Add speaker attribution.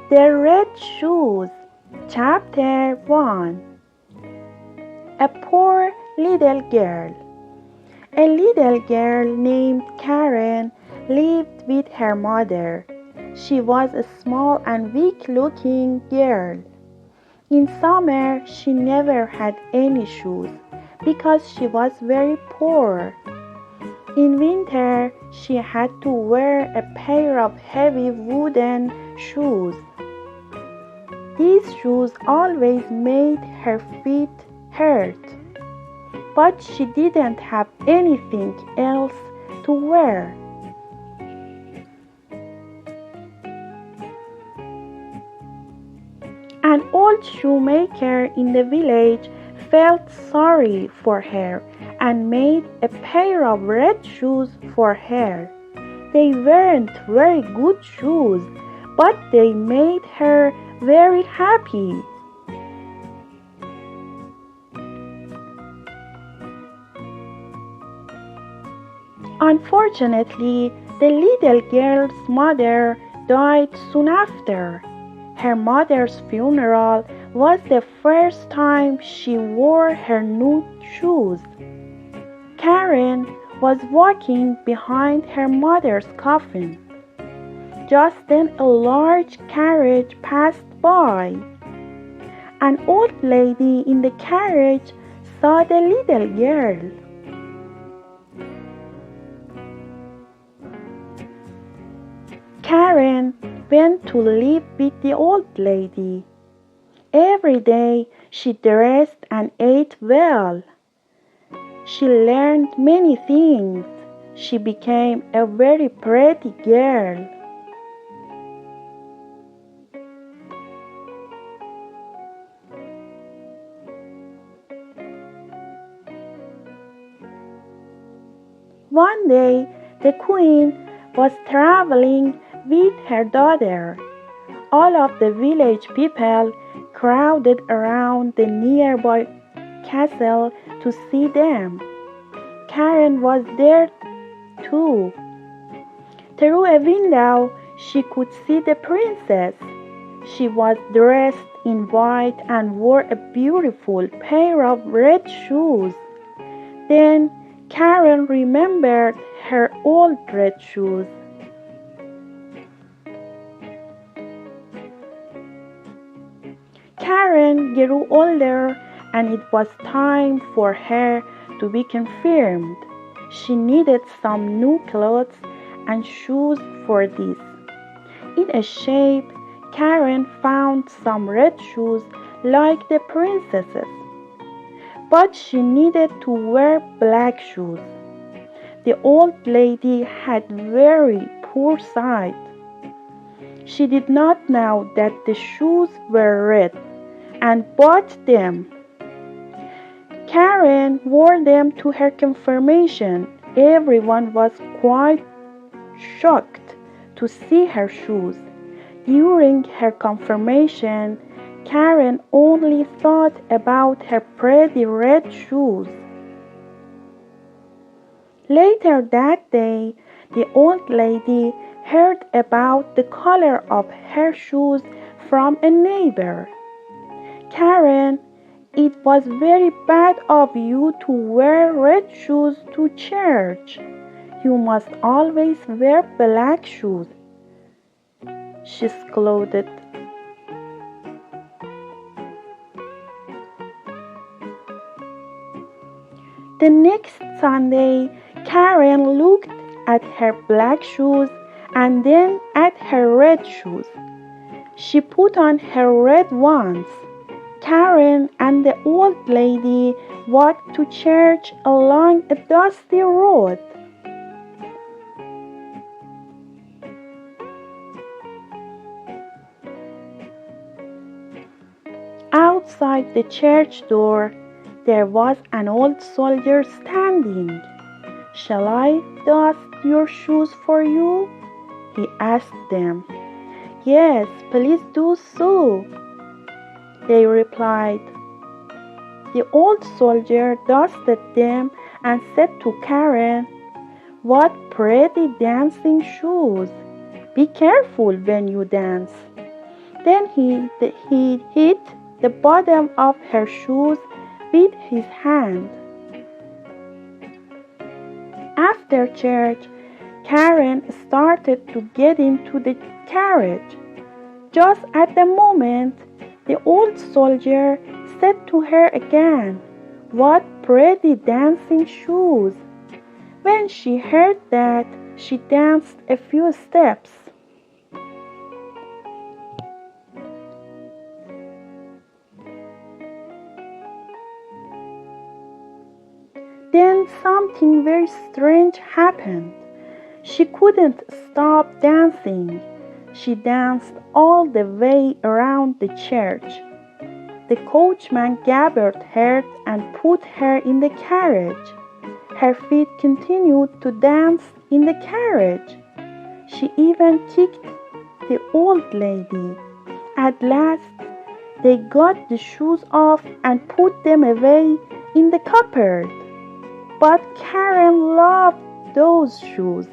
Speaker 1: The Red Shoes, Chapter 1. A poor little girl. A little girl named Karen lived with her mother. She was a small and weak-looking girl. In summer, she never had any shoes because she was very poor. In winter, she had to wear a pair of heavy wooden shoes. These shoes always made her feet hurt, but she didn't have anything else to wear. An old shoemaker in the village felt sorry for her and made a pair of red shoes for her. They weren't very good shoes, but they made her very happy. Unfortunately, the little girl's mother died soon after. Her mother's funeral was the first time she wore her new shoes. Karen was walking behind her mother's coffin. Just then a large carriage passed by. An old lady in the carriage saw the little girl. Karen went to live with the old lady. Every day she dressed and ate well. She learned many things. She became a very pretty girl. One day, the queen was traveling with her daughter. All of the village people crowded around the nearby castle to see them. Karen was there too. Through a window, she could see the princess. She was dressed in white and wore a beautiful pair of red shoes. Then Karen remembered her old red shoes. Karen grew older, and it was time for her to be confirmed. She needed some new clothes and shoes for this. In a shape, Karen found some red shoes like the princess's, but she needed to wear black shoes. The old lady had very poor sight. She did not know that the shoes were red and bought them. Karen wore them to her confirmation. Everyone was quite shocked to see her shoes. During her confirmation, Karen only thought about her pretty red shoes. Later that day, the old lady heard about the color of her shoes from a neighbor. Karen, it was very bad of you to wear red shoes to church. You must always wear black shoes, she scolded. The next Sunday, Karen looked at her black shoes and then at her red shoes. She put on her red ones. Karen and the old lady walked to church along a dusty road. Outside the church door, there was an old soldier standing. "Shall I dust your shoes for you?" he asked them. "Yes, please do so," they replied. The old soldier dusted them and said to Karen, "What pretty dancing shoes! Be careful when you dance." Then he hit the bottom of her shoes with his hand. After church, Karen started to get into the carriage. Just at the moment, the old soldier said to her again, "What pretty dancing shoes!" When she heard that, she danced a few steps. Then something very strange happened. She couldn't stop dancing. She danced all the way around the church. The coachman gathered her and put her in the carriage. Her feet continued to dance in the carriage. She even kicked the old lady. At last, they got the shoes off and put them away in the cupboard. But Karen loved those shoes.